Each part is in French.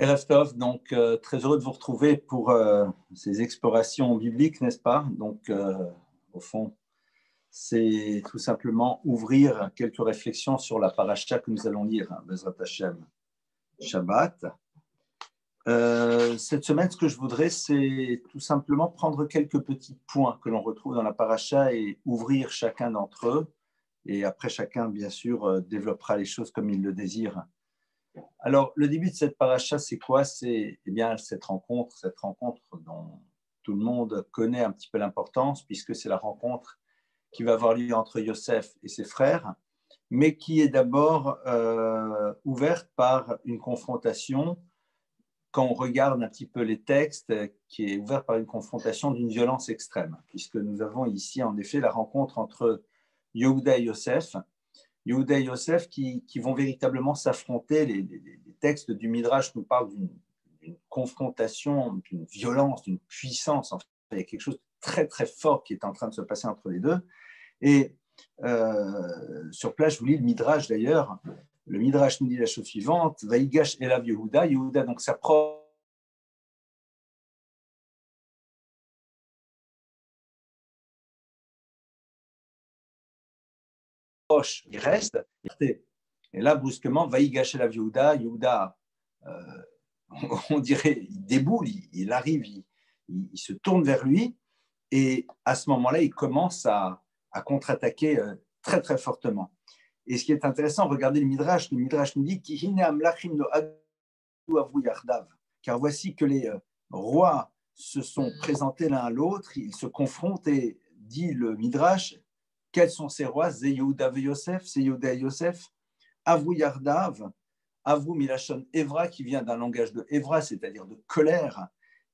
Erev Tov, donc très heureux de vous retrouver pour ces explorations bibliques, n'est-ce pas? Donc, au fond, c'est tout simplement ouvrir quelques réflexions sur la paracha que nous allons lire, hein, Bezrat Hashem, Shabbat. Cette semaine, ce que je voudrais, c'est tout simplement prendre quelques petits points que l'on retrouve dans la paracha et ouvrir chacun d'entre eux. Et après, chacun, bien sûr, développera les choses comme il le désire. Alors, le début de cette paracha, c'est quoi? C'est bien cette rencontre dont tout le monde connaît un petit peu l'importance, puisque c'est la rencontre qui va avoir lieu entre Yosef et ses frères, mais qui est d'abord ouverte par une confrontation. Quand on regarde un petit peu les textes, qui est ouverte par une confrontation d'une violence extrême, puisque nous avons ici en effet la rencontre entre Yehuda et Yosef, Yehuda et Yosef qui vont véritablement s'affronter. Les textes du Midrash nous parlent d'une confrontation, d'une violence, d'une puissance. En fait, il y a quelque chose de très très fort qui est en train de se passer entre les deux. Et sur place, je vous lis le Midrash d'ailleurs. Le Midrash nous dit la chose suivante: Vaïgash Elav Yehuda, Yehuda donc s'approche il reste. Et là, brusquement, Vaïgash Elav Yehuda, Yehuda, on dirait, il déboule, il arrive, il se tourne vers lui, et à ce moment-là, il commence à contre-attaquer très très fortement. Et ce qui est intéressant, regardez le Midrash nous dit car voici que les rois se sont présentés l'un à l'autre, ils se confrontent, et dit le Midrash, quels sont ces rois? C'est Yehuda et Yosef, c'est Yehuda et Yosef, Avou Yardav, Avou Milachon Evra, qui vient d'un langage de Evra, c'est-à-dire de colère,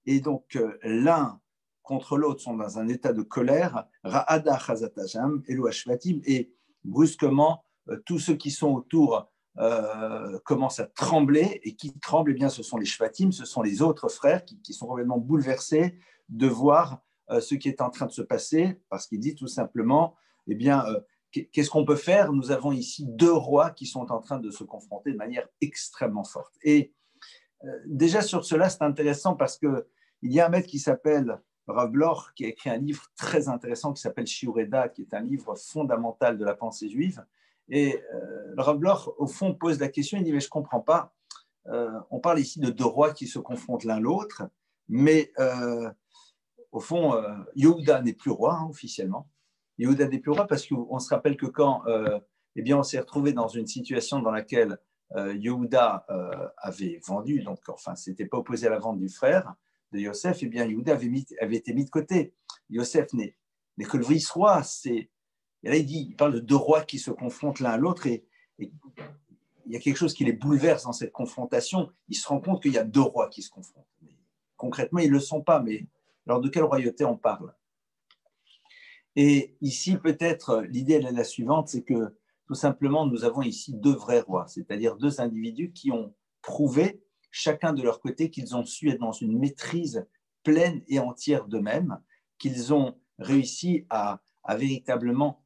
et donc l'un contre l'autre sont dans un état de colère, Ra'ada Chazatasham, Elo Ashvatim, et brusquement, tous ceux qui sont autour commencent à trembler, et qui tremblent, eh bien, ce sont les Shvatim, ce sont les autres frères qui sont complètement bouleversés de voir ce qui est en train de se passer, parce qu'il dit tout simplement, eh bien, qu'est-ce qu'on peut faire? Nous avons ici deux rois qui sont en train de se confronter de manière extrêmement forte. Et déjà sur cela, c'est intéressant parce qu'il y a un maître qui s'appelle Rav Bloch, qui a écrit un livre très intéressant qui s'appelle Shiurei Da'at, qui est un livre fondamental de la pensée juive. Et Rav Bloch, au fond, pose la question, il dit, mais je ne comprends pas, on parle ici de deux rois qui se confrontent l'un l'autre, mais au fond, Yehuda n'est plus roi, hein, officiellement. Yehuda n'est plus roi parce qu'on se rappelle que quand eh bien, on s'est retrouvé dans une situation dans laquelle Yehuda avait vendu, donc enfin, c'était pas opposé à la vente du frère de Yosef, eh bien, Yehuda avait été mis de côté. Yosef n'est que le vice-roi. Et là, il parle de deux rois qui se confrontent l'un à l'autre, et il y a quelque chose qui les bouleverse dans cette confrontation. Il se rend compte qu'il y a deux rois qui se confrontent. Mais, concrètement, ils ne le sont pas, mais alors de quelle royauté on parle? Et ici, peut-être, l'idée est la suivante, c'est que tout simplement, nous avons ici deux vrais rois, c'est-à-dire deux individus qui ont prouvé, chacun de leur côté, qu'ils ont su être dans une maîtrise pleine et entière d'eux-mêmes, qu'ils ont réussi à véritablement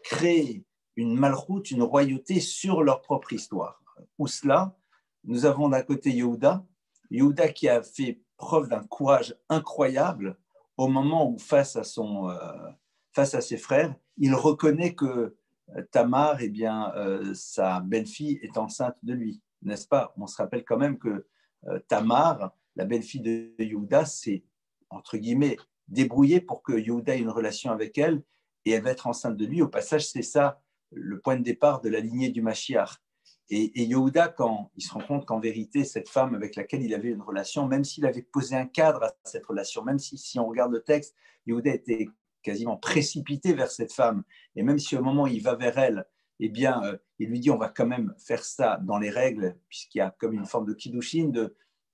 créer une malchoute, une royauté sur leur propre histoire. Où cela, nous avons d'un côté Yehuda qui a fait preuve d'un courage incroyable au moment où, face à ses frères, il reconnaît que Tamar, eh bien, sa belle-fille, est enceinte de lui, n'est-ce pas? On se rappelle quand même que Tamar, la belle-fille de Yehuda, s'est, entre guillemets, débrouillée pour que Yehuda ait une relation avec elle, et elle va être enceinte de lui. Au passage, c'est ça le point de départ de la lignée du Mashiach. Et Yehuda, quand il se rend compte qu'en vérité, cette femme avec laquelle il avait une relation, même s'il avait posé un cadre à cette relation, même si on regarde le texte, Yehuda était quasiment précipité vers cette femme, et même si au moment où il va vers elle, eh bien, il lui dit, on va quand même faire ça dans les règles, puisqu'il y a comme une forme de kiddushin,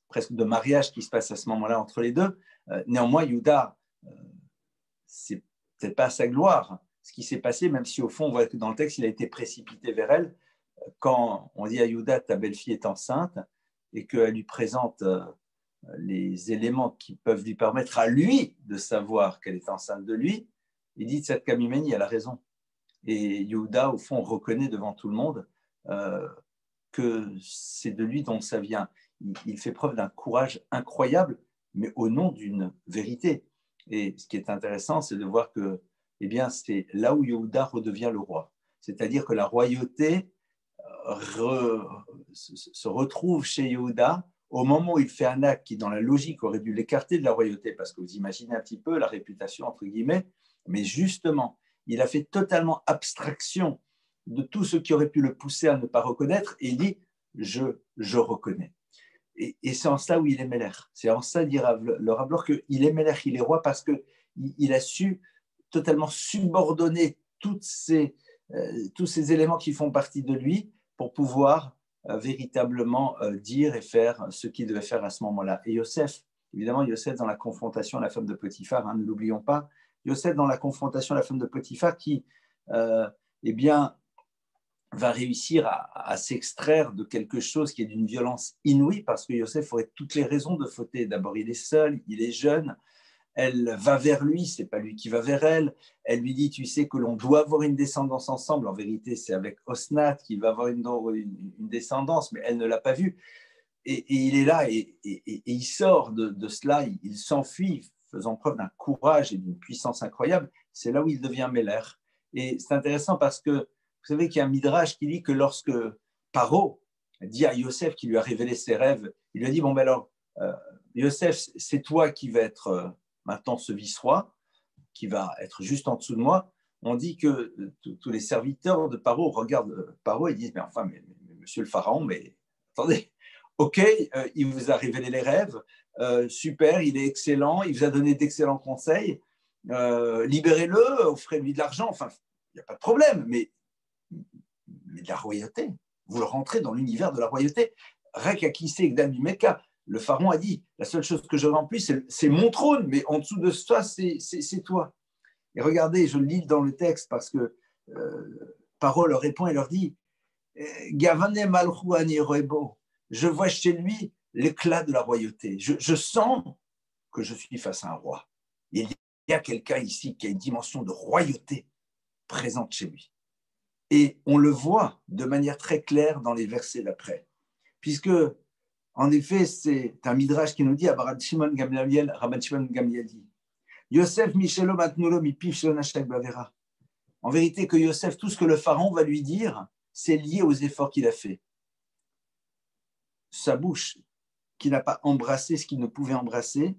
presque de mariage qui se passe à ce moment-là entre les deux. Néanmoins, Yehuda, c'est peut-être pas à sa gloire ce qui s'est passé, même si au fond, on voit que dans le texte, il a été précipité vers elle. Quand on dit à Yehuda, ta belle-fille est enceinte, et qu'elle lui présente les éléments qui peuvent lui permettre à lui de savoir qu'elle est enceinte de lui, il dit, cette Kamimeni, elle a raison. Et Yehuda, au fond, reconnaît devant tout le monde que c'est de lui dont ça vient. il fait preuve d'un courage incroyable, mais au nom d'une vérité. Et ce qui est intéressant, c'est de voir que eh bien, c'est là où Yehuda redevient le roi. C'est-à-dire que la royauté se retrouve chez Yehuda au moment où il fait un acte qui, dans la logique, aurait dû l'écarter de la royauté, parce que vous imaginez un petit peu la réputation, entre guillemets, mais justement, il a fait totalement abstraction de tout ce qui aurait pu le pousser à ne pas reconnaître, et il dit « je reconnais ». Et c'est en ça où il est Meller. C'est en ça, dit le Rav qu'il est Meller, il est roi, parce qu'il a su totalement subordonner tous ces éléments qui font partie de lui pour pouvoir véritablement dire et faire ce qu'il devait faire à ce moment-là. Et Yosef, évidemment, Yosef dans la confrontation à la femme de Potiphar, ne l'oublions pas, Yosef dans la confrontation à la femme de Potiphar qui, eh bien, va réussir à s'extraire de quelque chose qui est d'une violence inouïe, parce que Yosef aurait toutes les raisons de fauter. D'abord, il est seul, il est jeune, elle va vers lui, c'est pas lui qui va vers elle. Elle lui dit, tu sais que l'on doit avoir une descendance ensemble. En vérité, c'est avec Osnat qu'il va avoir une descendance, mais elle ne l'a pas vue. Et il est là et il sort de cela, il s'enfuit, faisant preuve d'un courage et d'une puissance incroyable. C'est là où il devient Meller. Et c'est intéressant parce que vous savez qu'il y a un midrash qui dit que lorsque Paro dit à Yosef, qui lui a révélé ses rêves, il lui a dit, bon ben alors, Yosef, c'est toi qui vas être maintenant ce vice-roi, qui va être juste en dessous de moi. On dit que tous les serviteurs de Paro regardent Paro et disent, mais enfin, mais monsieur le pharaon, mais attendez, ok, il vous a révélé les rêves, super, il est excellent, il vous a donné d'excellents conseils, libérez-le, offrez-lui de l'argent, enfin, il n'y a pas de problème, mais de la royauté, vous le rentrez dans l'univers de la royauté. Rek Akise Gdami Meka, le pharaon a dit, la seule chose que je veux en plus, c'est mon trône, mais en dessous de ça, c'est toi. Et regardez, je le lis dans le texte parce que Paro leur répond et leur dit, Gavane Malchou Ani Rebo, je vois chez lui l'éclat de la royauté. Je sens que je suis face à un roi. Il y a quelqu'un ici qui a une dimension de royauté présente chez lui. Et on le voit de manière très claire dans les versets d'après. Puisque, en effet, c'est un midrash qui nous dit à Rabban Shimon Gamliel dit Yosef Michelo Matnulo Mipiv Shonashak Bavera. En vérité, que Yosef, tout ce que le pharaon va lui dire, c'est lié aux efforts qu'il a faits. Sa bouche, qui n'a pas embrassé ce qu'il ne pouvait embrasser,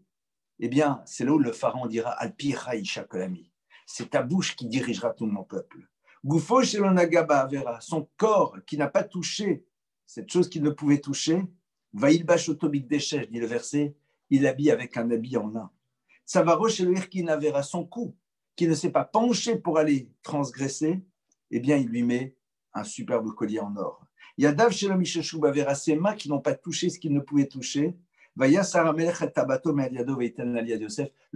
eh bien, c'est là où le pharaon dira Al-Pira Isha Kolami. C'est ta bouche qui dirigera tout mon peuple. Goufo Shelonagaba Avera, son corps qui n'a pas touché cette chose qu'il ne pouvait toucher, Vailbash Otobik Deshesh, dit le verset, il l'habille avec un habit en lin. Savaro Sheloirkin Avera, son cou, qui ne s'est pas penché pour aller transgresser, eh bien, il lui met un superbe collier en or. Yadav Shelomisheshub Avera, ses mains qui n'ont pas touché ce qu'il ne pouvait toucher, le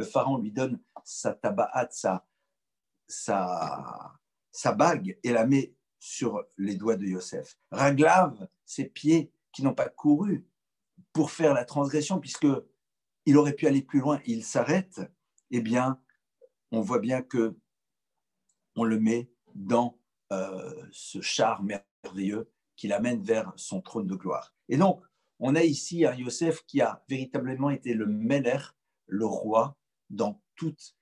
pharaon lui donne sa tabaat, sa bague, et la met sur les doigts de Yosef. Raglav, ses pieds qui n'ont pas couru pour faire la transgression, puisqu'il aurait pu aller plus loin, il s'arrête, eh bien, on voit bien que on le met dans ce char merveilleux qui l'amène vers son trône de gloire. Et donc, on a ici un Yosef qui a véritablement été le Meller, le roi, dans toute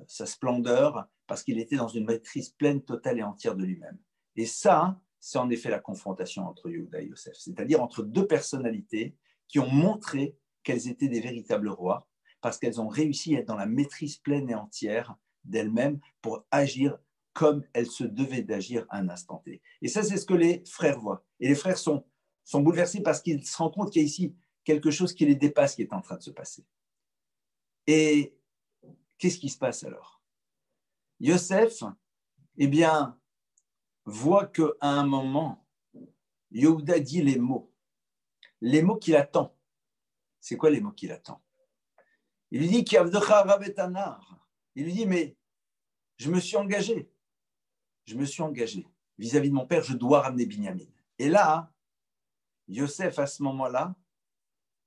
sa splendeur, parce qu'il était dans une maîtrise pleine, totale et entière de lui-même. Et ça, c'est en effet la confrontation entre Yehuda et Yosef, c'est-à-dire entre deux personnalités qui ont montré qu'elles étaient des véritables rois, parce qu'elles ont réussi à être dans la maîtrise pleine et entière d'elles-mêmes pour agir comme elles se devaient d'agir à un instant T. Et ça, c'est ce que les frères voient. Et les frères sont bouleversés parce qu'ils se rendent compte qu'il y a ici quelque chose qui les dépasse qui est en train de se passer. Et qu'est-ce qui se passe alors? Yosef, eh bien, voit qu'à un moment, Yehuda dit les mots qu'il attend. C'est quoi les mots qu'il attend? Il lui dit qu'Avdecha Rabetanar. Il lui dit, mais je me suis engagé vis-à-vis de mon père, je dois ramener Binyamin. Et là, Yosef, à ce moment-là,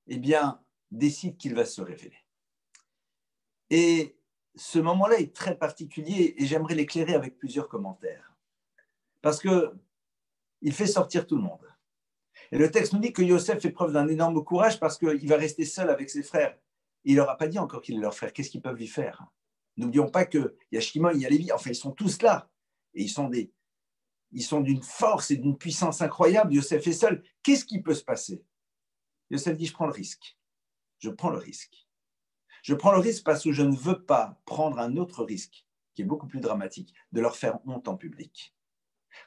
eh bien, décide qu'il va se révéler. Et ce moment-là est très particulier et j'aimerais l'éclairer avec plusieurs commentaires. Parce qu'il fait sortir tout le monde. Et le texte nous dit que Yosef fait preuve d'un énorme courage parce qu'il va rester seul avec ses frères. Il leur a pas dit encore qu'il est leur frère. Qu'est-ce qu'ils peuvent lui faire? N'oublions pas qu'il y a Shimon, il y a Lévi. Enfin, ils sont tous là. Et ils sont d'une force et d'une puissance incroyable. Yosef est seul. Qu'est-ce qui peut se passer? Yosef dit, je prends le risque. Je prends le risque. Je prends le risque parce que je ne veux pas prendre un autre risque, qui est beaucoup plus dramatique, de leur faire honte en public.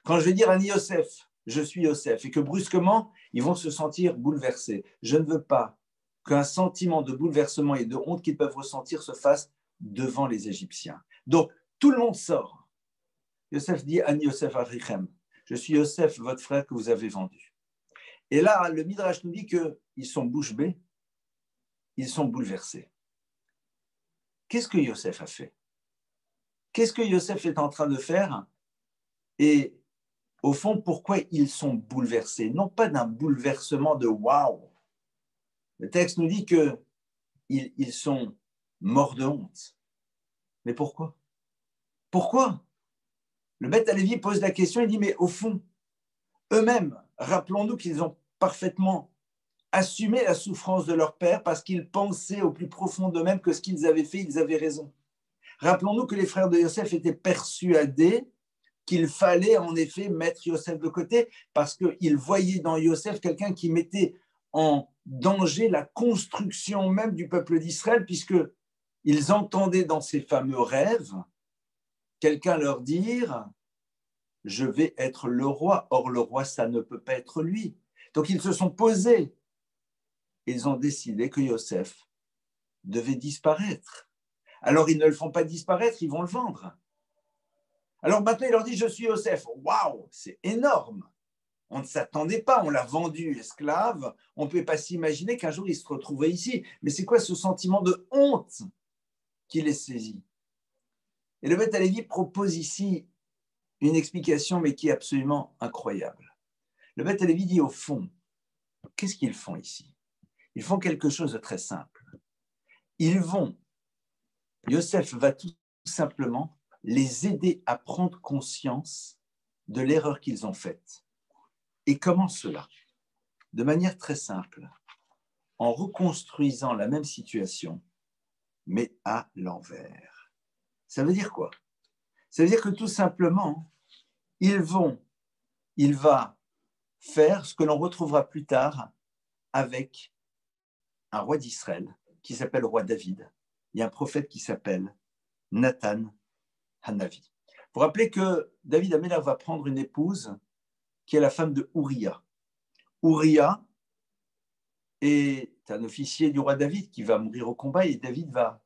Quand je vais dire à Yosef, je suis Yosef, et que brusquement, ils vont se sentir bouleversés, je ne veux pas qu'un sentiment de bouleversement et de honte qu'ils peuvent ressentir se fasse devant les Égyptiens. Donc, tout le monde sort. Yosef dit, Ani Yosef Arichem, je suis Yosef, votre frère que vous avez vendu. Et là, le Midrash nous dit qu'ils sont bouche bée, ils sont bouleversés. Qu'est-ce que Yosef a fait? Qu'est-ce que Yosef est en train de faire? Et au fond, pourquoi ils sont bouleversés? Non pas d'un bouleversement de waouh. Le texte nous dit qu'ils sont morts de honte. Mais pourquoi? Pourquoi? Le Beth Alevi pose la question et dit, mais au fond, eux-mêmes, rappelons-nous qu'ils ont parfaitement assumé la souffrance de leur père parce qu'ils pensaient au plus profond d'eux-mêmes que ce qu'ils avaient fait, ils avaient raison. Rappelons-nous que les frères de Yosef étaient persuadés qu'il fallait en effet mettre Yosef de côté parce qu'ils voyaient dans Yosef quelqu'un qui mettait en danger la construction même du peuple d'Israël, puisqu'ils entendaient dans ces fameux rêves quelqu'un leur dire « Je vais être le roi ». Or, le roi, ça ne peut pas être lui. Donc, ils se sont posés. Ils ont décidé que Yosef devait disparaître. Alors, ils ne le font pas disparaître, ils vont le vendre. Alors maintenant, il leur dit, je suis Yosef. Waouh, c'est énorme. On ne s'attendait pas, on l'a vendu esclave. On ne pouvait pas s'imaginer qu'un jour, il se retrouvait ici. Mais c'est quoi ce sentiment de honte qui les saisit? Et le Beth Alevi propose ici une explication, mais qui est absolument incroyable. Le Beth Alevi dit, au fond, qu'est-ce qu'ils font ici? Ils font quelque chose de très simple. Yosef va tout simplement les aider à prendre conscience de l'erreur qu'ils ont faite. Et comment cela? De manière très simple, en reconstruisant la même situation, mais à l'envers. Ça veut dire quoi? Ça veut dire que tout simplement, il va faire ce que l'on retrouvera plus tard avec un roi d'Israël qui s'appelle le roi David. Il y a un prophète qui s'appelle Nathan Hanavi. Vous vous rappelez que David Améler va prendre une épouse qui est la femme de Uriah. Uriah est un officier du roi David qui va mourir au combat et David va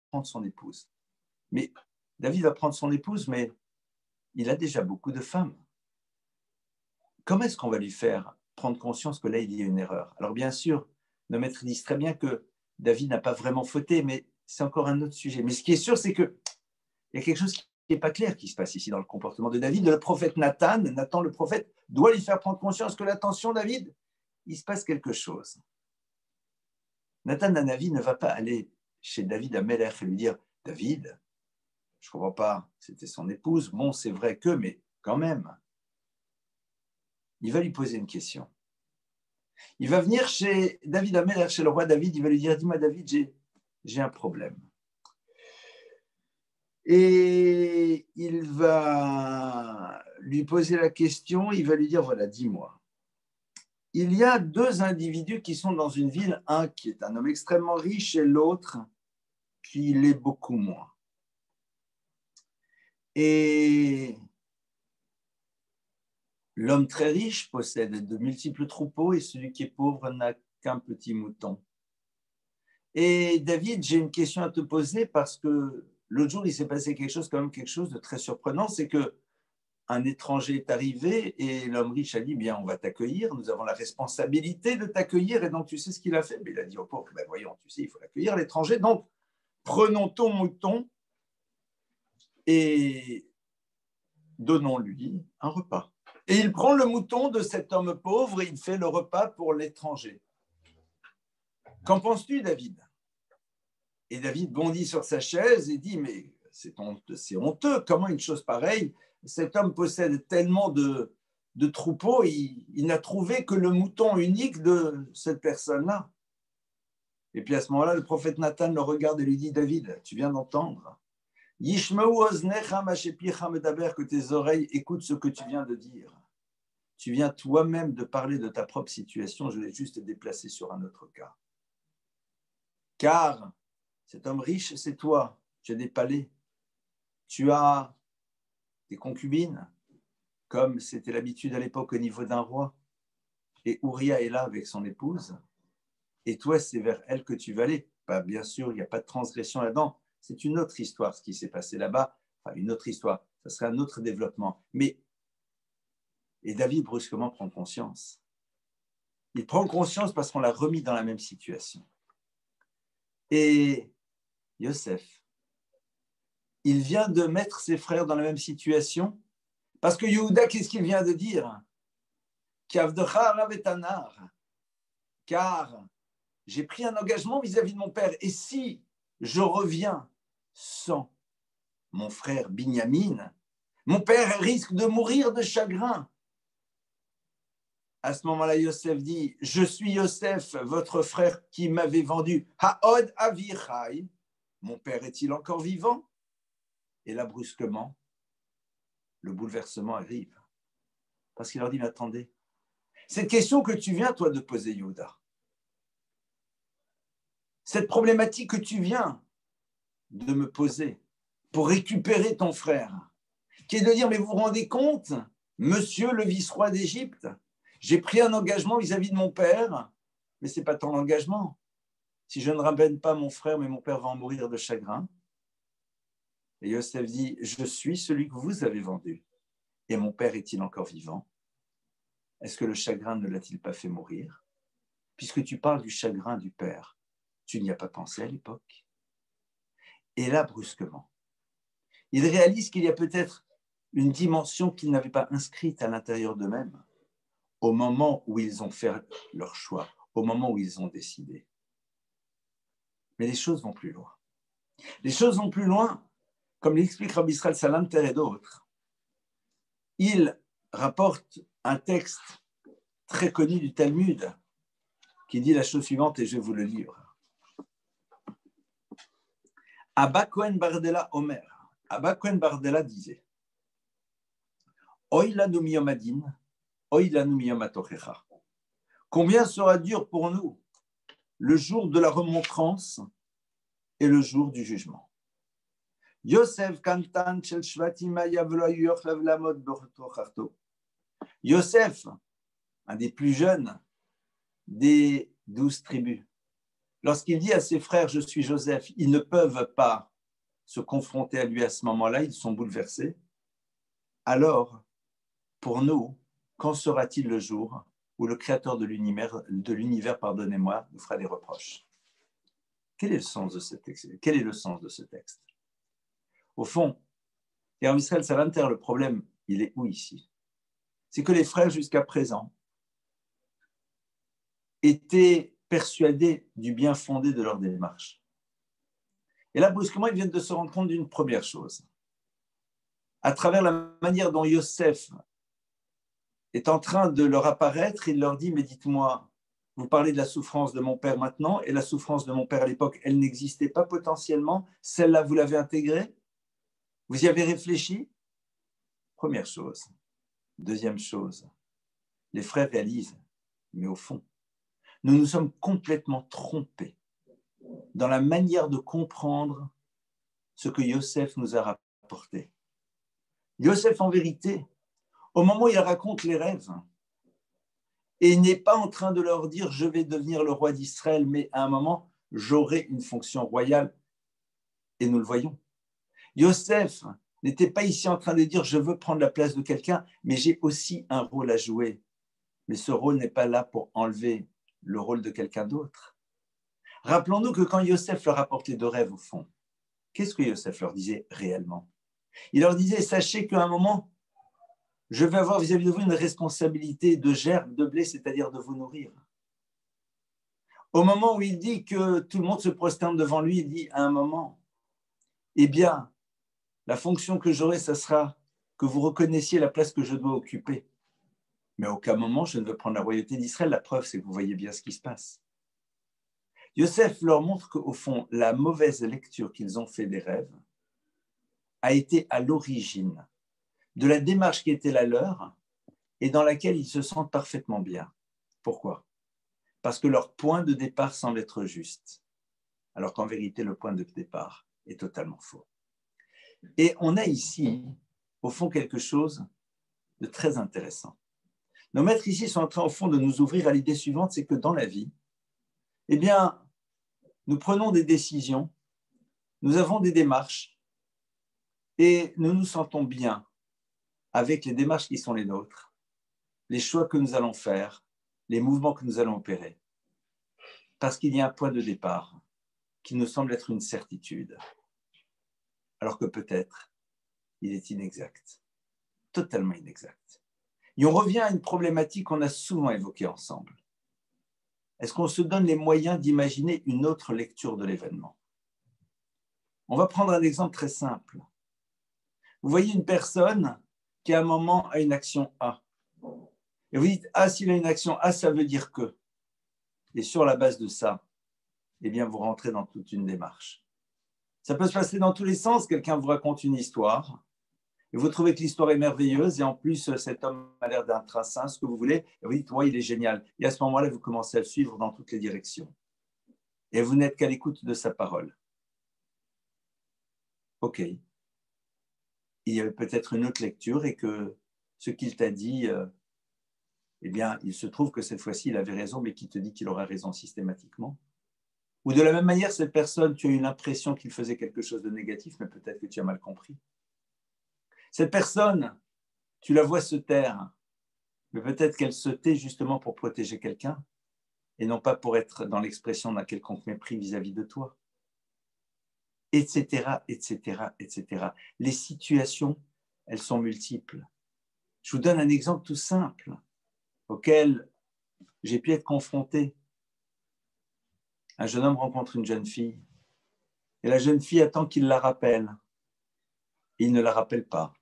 prendre son épouse. Mais David va prendre son épouse, mais il a déjà beaucoup de femmes. Comment est-ce qu'on va lui faire prendre conscience que là, il y a une erreur? Alors bien sûr, nos maîtres disent très bien que David n'a pas vraiment fauté, mais c'est encore un autre sujet. Mais ce qui est sûr, c'est qu'il y a quelque chose qui n'est pas clair qui se passe ici dans le comportement de David. Le prophète Nathan, le prophète, doit lui faire prendre conscience que l'attention, David, il se passe quelque chose. Nathan Hanavi ne va pas aller chez David Améler et lui dire « David, je ne comprends pas, c'était son épouse, bon, c'est vrai que, mais quand même. » Il va lui poser une question. Il va venir chez David Améler, chez le roi David, il va lui dire « Dis-moi David, j'ai un problème. » Et il va lui poser la question, il va lui dire « Voilà, dis-moi. » Il y a deux individus qui sont dans une ville, un qui est un homme extrêmement riche et l'autre qui l'est beaucoup moins. Et l'homme très riche possède de multiples troupeaux et celui qui est pauvre n'a qu'un petit mouton. Et David, j'ai une question à te poser parce que l'autre jour, il s'est passé quelque chose de très surprenant, c'est que un étranger est arrivé et l'homme riche a dit, bien, on va t'accueillir, nous avons la responsabilité de t'accueillir. Et donc, tu sais ce qu'il a fait? Il a dit au pauvre, ben voyons, tu sais, il faut l'accueillir, l'étranger. Donc, prenons ton mouton et donnons-lui un repas. Et il prend le mouton de cet homme pauvre et il fait le repas pour l'étranger. Qu'en penses-tu, David? Et David bondit sur sa chaise et dit, mais c'est honteux, comment une chose pareille? Cet homme possède tellement de de troupeau, il n'a trouvé que le mouton unique de cette personne-là. Et puis à ce moment-là, le prophète Nathan le regarde et lui dit, David, tu viens d'entendre. Que tes oreilles écoutent ce que tu viens de dire. Tu viens toi-même de parler de ta propre situation, je vais juste te déplacer sur un autre cas. Car cet homme riche, c'est toi. Tu as des palais, tu as des concubines, comme c'était l'habitude à l'époque au niveau d'un roi. Et Ouria est là avec son épouse. Et toi, c'est vers elle que tu vas aller. Bah, bien sûr, il n'y a pas de transgression là-dedans. C'est une autre histoire, ce qui s'est passé là-bas. Enfin, une autre histoire. Ça serait un autre développement. Et David, brusquement, prend conscience. Il prend conscience parce qu'on l'a remis dans la même situation. Et Yosef, il vient de mettre ses frères dans la même situation parce que Yehuda, qu'est-ce qu'il vient de dire? Car j'ai pris un engagement vis-à-vis de mon père. Et si je reviens sans mon frère Binyamin, mon père risque de mourir de chagrin. À ce moment-là, Yosef dit, je suis Yosef, votre frère qui m'avait vendu. Ha'od avichai, mon père est-il encore vivant? Et là, brusquement, le bouleversement arrive. Parce qu'il leur dit, mais attendez, cette question que tu viens, toi, de poser, Yehuda, cette problématique que tu viens de me poser pour récupérer ton frère, qui est de dire, mais vous vous rendez compte, monsieur le vice-roi d'Égypte, j'ai pris un engagement vis-à-vis de mon père, mais ce n'est pas ton engagement. Si je ne ramène pas mon frère, mais mon père va en mourir de chagrin. Et Yosef dit, je suis celui que vous avez vendu. Et mon père est-il encore vivant? Est-ce que le chagrin ne l'a-t-il pas fait mourir? Puisque tu parles du chagrin du père, tu n'y as pas pensé à l'époque. Et là, brusquement, il réalise qu'il y a peut-être une dimension qu'ils n'avaient pas inscrite à l'intérieur d'eux-mêmes au moment où ils ont fait leur choix, au moment où ils ont décidé. Mais les choses vont plus loin. Les choses vont plus loin, comme l'explique Rabbi Israël Salanter et d'autres. Il rapporte un texte très connu du Talmud qui dit la chose suivante, et je vais vous le lire. Abba Cohen Bardella Omer. Abba Cohen Bardella disait, Oy lanu miyomadin, oy lanu miyomatochecha. Combien sera dur pour nous le jour de la remontrance et le jour du jugement. Yosef Kantan Shel Shvatima Yavlo Yochav Lamot Bortocharto. Yosef, un des plus jeunes des 12 tribus, lorsqu'il dit à ses frères, je suis Joseph, ils ne peuvent pas se confronter à lui à ce moment-là, ils sont bouleversés. Alors, pour nous, quand sera-t-il le jour où le Créateur de l'univers, pardonnez-moi, nous fera des reproches? Quel est le sens de ce texte? Quel est le sens de ce texte? Au fond, et en Israël Salanter, le problème, il est où ici? C'est que les frères, jusqu'à présent, étaient persuadés du bien fondé de leur démarche. Et là, brusquement, ils viennent de se rendre compte d'une première chose. À travers la manière dont Yosef est en train de leur apparaître, il leur dit, mais dites-moi, vous parlez de la souffrance de mon père maintenant, et la souffrance de mon père à l'époque, elle n'existait pas potentiellement, celle-là, vous l'avez intégrée? Vous y avez réfléchi? Première chose. Deuxième chose, les frères réalisent, mais au fond, nous nous sommes complètement trompés dans la manière de comprendre ce que Yosef nous a rapporté. Yosef, en vérité, au moment où il raconte les rêves, et il n'est pas en train de leur dire « je vais devenir le roi d'Israël », mais à un moment, j'aurai une fonction royale, et nous le voyons. Yosef n'était pas ici en train de dire « je veux prendre la place de quelqu'un, mais j'ai aussi un rôle à jouer ». Mais ce rôle n'est pas là pour enlever le rôle de quelqu'un d'autre. Rappelons-nous que quand Yosef leur apportait de rêves au fond, qu'est-ce que Yosef leur disait réellement? Il leur disait, sachez qu'à un moment, je vais avoir vis-à-vis de vous une responsabilité de gerbe de blé, c'est-à-dire de vous nourrir. Au moment où il dit que tout le monde se prosterne devant lui, il dit à un moment, eh bien, la fonction que j'aurai, ça sera que vous reconnaissiez la place que je dois occuper. Mais à aucun moment, je ne veux prendre la royauté d'Israël. La preuve, c'est que vous voyez bien ce qui se passe. Yosef leur montre qu'au fond, la mauvaise lecture qu'ils ont fait des rêves a été à l'origine de la démarche qui était la leur et dans laquelle ils se sentent parfaitement bien. Pourquoi? Parce que leur point de départ semble être juste, alors qu'en vérité, le point de départ est totalement faux. Et on a ici, au fond, quelque chose de très intéressant. Nos maîtres ici sont en train, au fond, de nous ouvrir à l'idée suivante, c'est que dans la vie, eh bien, nous prenons des décisions, nous avons des démarches, et nous nous sentons bien avec les démarches qui sont les nôtres, les choix que nous allons faire, les mouvements que nous allons opérer, parce qu'il y a un point de départ qui nous semble être une certitude, alors que peut-être il est inexact, totalement inexact. Et on revient à une problématique qu'on a souvent évoquée ensemble. Est-ce qu'on se donne les moyens d'imaginer une autre lecture de l'événement? On va prendre un exemple très simple. Vous voyez une personne qui à un moment a une action A. Et vous dites, ah, s'il a une action A, ça veut dire que. Et sur la base de ça, eh bien, vous rentrez dans toute une démarche. Ça peut se passer dans tous les sens. Quelqu'un vous raconte une histoire et vous trouvez que l'histoire est merveilleuse et en plus, cet homme a l'air d'un saint, ce que vous voulez. Et vous dites, ouais, il est génial. Et à ce moment-là, vous commencez à le suivre dans toutes les directions. Et vous n'êtes qu'à l'écoute de sa parole. OK. Il y avait peut-être une autre lecture et que ce qu'il t'a dit, eh bien, il se trouve que cette fois-ci, il avait raison, mais qui te dit qu'il aura raison systématiquement. Ou de la même manière, cette personne, tu as eu l'impression qu'il faisait quelque chose de négatif, mais peut-être que tu as mal compris. Cette personne, tu la vois se taire, mais peut-être qu'elle se tait justement pour protéger quelqu'un et non pas pour être dans l'expression d'un quelconque mépris vis-à-vis de toi. Etc., etc., etc. Les situations, elles sont multiples. Je vous donne un exemple tout simple auquel j'ai pu être confronté. Un jeune homme rencontre une jeune fille et la jeune fille attend qu'il la rappelle. Et il ne la rappelle pas.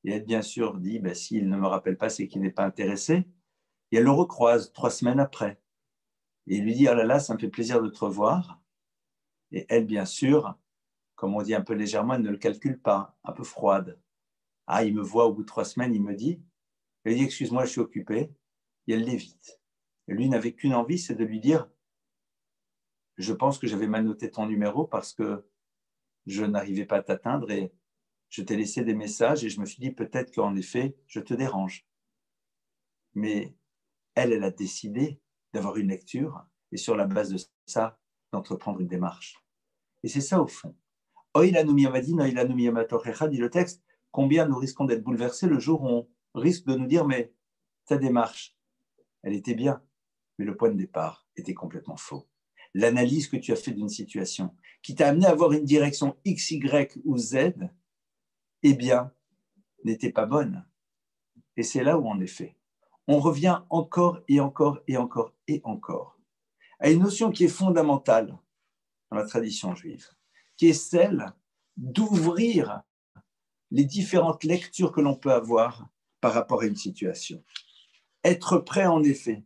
Et elle, bien sûr, dit, ben, s'il ne me rappelle pas, c'est qu'il n'est pas intéressé. Et elle le recroise 3 semaines après. Et il lui dit, oh là là, ça me fait plaisir de te revoir. Et elle, bien sûr, comme on dit un peu légèrement, elle ne le calcule pas, un peu froide. Ah, il me voit au bout de 3 semaines, il me dit, elle dit, excuse-moi, je suis occupé. Et elle l'évite. Et lui n'avait qu'une envie, c'est de lui dire, je pense que j'avais mal noté ton numéro parce que je n'arrivais pas à t'atteindre et je t'ai laissé des messages et je me suis dit peut-être qu'en effet, je te dérange. Mais elle a décidé d'avoir une lecture et sur la base de ça, d'entreprendre une démarche. Et c'est ça au fond. Dit le texte, combien nous risquons d'être bouleversés le jour où on risque de nous dire mais ta démarche, elle était bien, mais le point de départ était complètement faux. L'analyse que tu as fait d'une situation qui t'a amené à avoir une direction X, Y ou Z, eh bien, n'était pas bonne. Et c'est là où, en effet, on revient encore et encore et encore et encore à une notion qui est fondamentale dans la tradition juive, qui est celle d'ouvrir les différentes lectures que l'on peut avoir par rapport à une situation. Être prêt, en effet,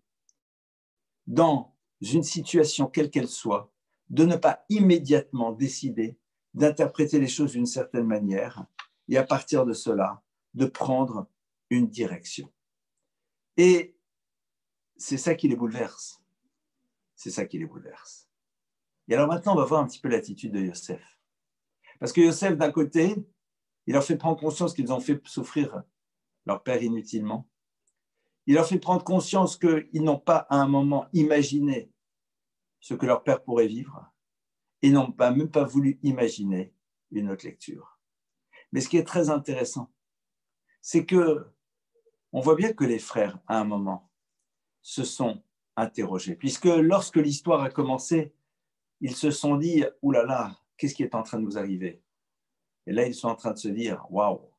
dans une situation quelle qu'elle soit, de ne pas immédiatement décider d'interpréter les choses d'une certaine manière et à partir de cela, de prendre une direction. Et c'est ça qui les bouleverse. C'est ça qui les bouleverse. Et alors maintenant, on va voir un petit peu l'attitude de Yosef. Parce que Yosef, d'un côté, il leur fait prendre conscience qu'ils ont fait souffrir leur père inutilement. Il leur fait prendre conscience qu'ils n'ont pas à un moment imaginé ce que leur père pourrait vivre et n'ont même pas voulu imaginer une autre lecture. Mais ce qui est très intéressant, c'est que on voit bien que les frères, à un moment, se sont interrogés. Puisque lorsque l'histoire a commencé, ils se sont dit « Ouh là là, qu'est-ce qui est en train de nous arriver ?» Et là, ils sont en train de se dire « Waouh,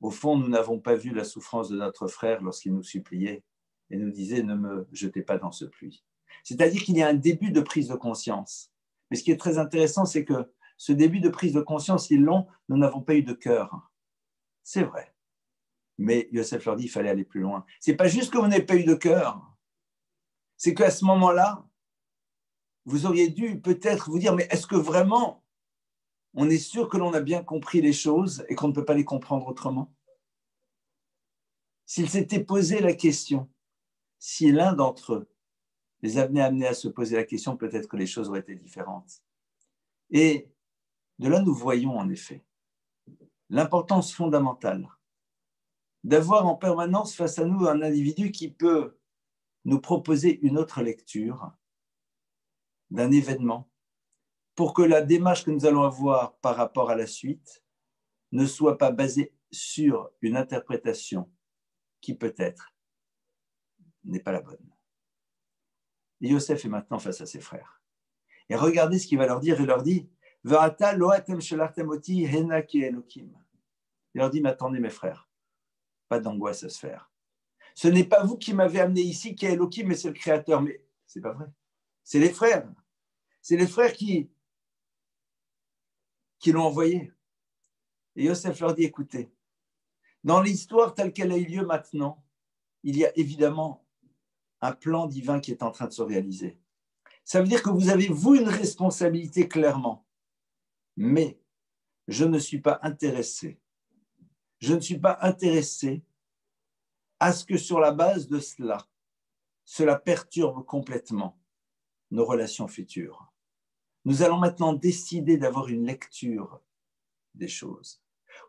au fond, nous n'avons pas vu la souffrance de notre frère lorsqu'il nous suppliait et nous disait « Ne me jetez pas dans ce puits. » C'est-à-dire qu'il y a un début de prise de conscience. Mais ce qui est très intéressant, c'est que ce début de prise de conscience, ils l'ont, nous n'avons pas eu de cœur. C'est vrai. Mais Yosef leur dit, il fallait aller plus loin. Ce n'est pas juste que vous n'avez pas eu de cœur, c'est qu'à ce moment-là, vous auriez dû peut-être vous dire, mais est-ce que vraiment on est sûr que l'on a bien compris les choses et qu'on ne peut pas les comprendre autrement? S'ils s'étaient posé la question, si l'un d'entre eux les avait amenés à se poser la question, peut-être que les choses auraient été différentes. Et de là, nous voyons en effet l'importance fondamentale d'avoir en permanence face à nous un individu qui peut nous proposer une autre lecture d'un événement pour que la démarche que nous allons avoir par rapport à la suite ne soit pas basée sur une interprétation qui peut-être n'est pas la bonne. Et Yosef est maintenant face à ses frères. Et regardez ce qu'il va leur dire. Il leur dit, il leur dit, mais attendez mes frères, pas d'angoisse à se faire. Ce n'est pas vous qui m'avez amené ici, qui est Elohim, mais c'est le Créateur. Mais c'est pas vrai. C'est les frères. C'est les frères qui l'ont envoyé. Et Yosef leur dit, écoutez, dans l'histoire telle qu'elle a eu lieu maintenant, il y a évidemment un plan divin qui est en train de se réaliser. Ça veut dire que vous avez, vous, une responsabilité clairement. Mais je ne suis pas intéressé. Je ne suis pas intéressé à ce que sur la base de cela perturbe complètement nos relations futures. Nous allons maintenant décider d'avoir une lecture des choses.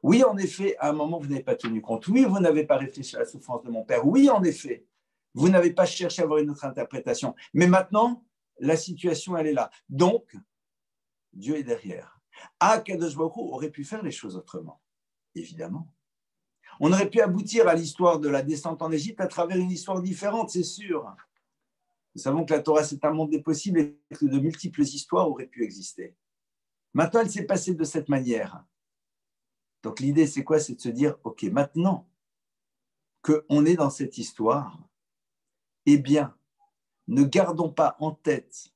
Oui, en effet, à un moment, vous n'avez pas tenu compte. Oui, vous n'avez pas réfléchi à la souffrance de mon père. Oui, en effet, vous n'avez pas cherché à avoir une autre interprétation. Mais maintenant, la situation, elle est là. Donc, Dieu est derrière. Kadosh Baruch Hu aurait pu faire les choses autrement, évidemment. On aurait pu aboutir à l'histoire de la descente en Égypte à travers une histoire différente, c'est sûr. Nous savons que la Torah, c'est un monde des possibles et que de multiples histoires auraient pu exister. Maintenant, elle s'est passée de cette manière. Donc, l'idée, c'est quoi? C'est de se dire, OK, maintenant qu'on est dans cette histoire, eh bien, ne gardons pas en tête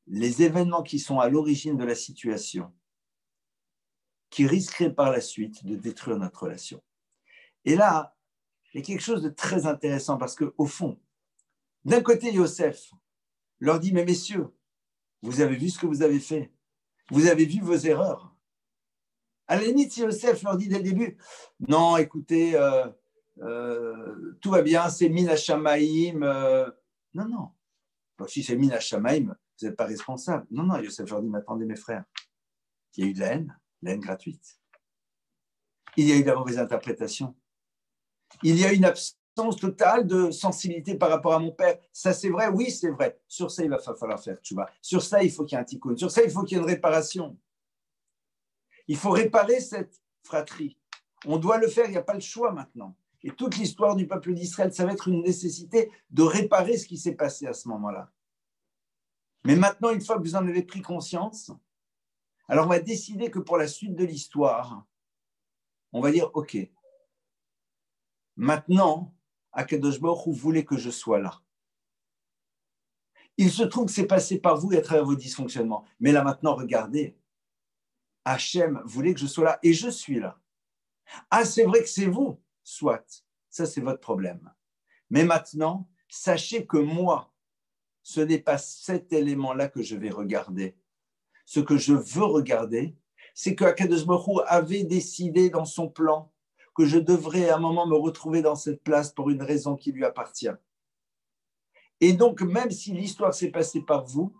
les événements qui sont à l'origine de la situation, qui risqueraient par la suite de détruire notre relation. Et là, il y a quelque chose de très intéressant parce qu'au fond, d'un côté, Yosef leur dit, mais messieurs, vous avez vu ce que vous avez fait. Vous avez vu vos erreurs. À la limite, Yosef leur dit dès le début, non, écoutez, tout va bien, c'est Min Shamaïm. Non, non. Donc, si c'est Min Shamaïm, vous n'êtes pas responsable. Non, non, Yosef leur dit, mais attendez mes frères, il y a eu de la haine gratuite. Il y a eu de la mauvaise interprétation. Il y a eu une absence totale de sensibilité par rapport à mon père. Ça, c'est vrai? Oui, c'est vrai. Sur ça, il va falloir faire tchouva. Sur ça, il faut qu'il y ait un tikkun. Sur ça, il faut qu'il y ait une réparation. Il faut réparer cette fratrie. On doit le faire, il n'y a pas le choix maintenant. Et toute l'histoire du peuple d'Israël, ça va être une nécessité de réparer ce qui s'est passé à ce moment-là. Mais maintenant, une fois que vous en avez pris conscience, alors on va décider que pour la suite de l'histoire, on va dire, OK, maintenant, Akadosh Baruch Hu voulait que je sois là. Il se trouve que c'est passé par vous et à travers vos dysfonctionnements. Mais là maintenant, regardez, Hachem voulait que je sois là et je suis là. Ah, c'est vrai que c'est vous, soit, ça c'est votre problème. Mais maintenant, sachez que moi, ce n'est pas cet élément-là que je vais regarder. Ce que je veux regarder, c'est que Akadosh Baruch Hu avait décidé dans son plan que je devrais à un moment me retrouver dans cette place pour une raison qui lui appartient. Et donc, même si l'histoire s'est passée par vous,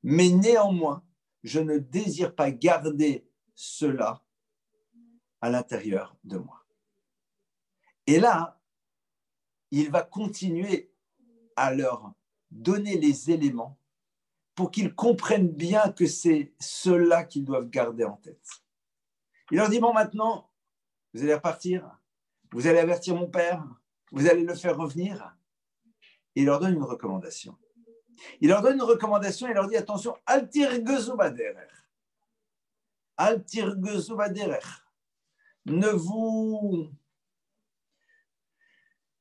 mais néanmoins, je ne désire pas garder cela à l'intérieur de moi. Et là, il va continuer à leur donner les éléments pour qu'ils comprennent bien que c'est cela qu'ils doivent garder en tête. Il leur dit, bon, maintenant, vous allez repartir, vous allez avertir mon père, vous allez le faire revenir. Et il leur donne une recommandation. Il leur donne une recommandation et leur dit, attention, altirgezu baderer. Altirgezu baderer. Ne vous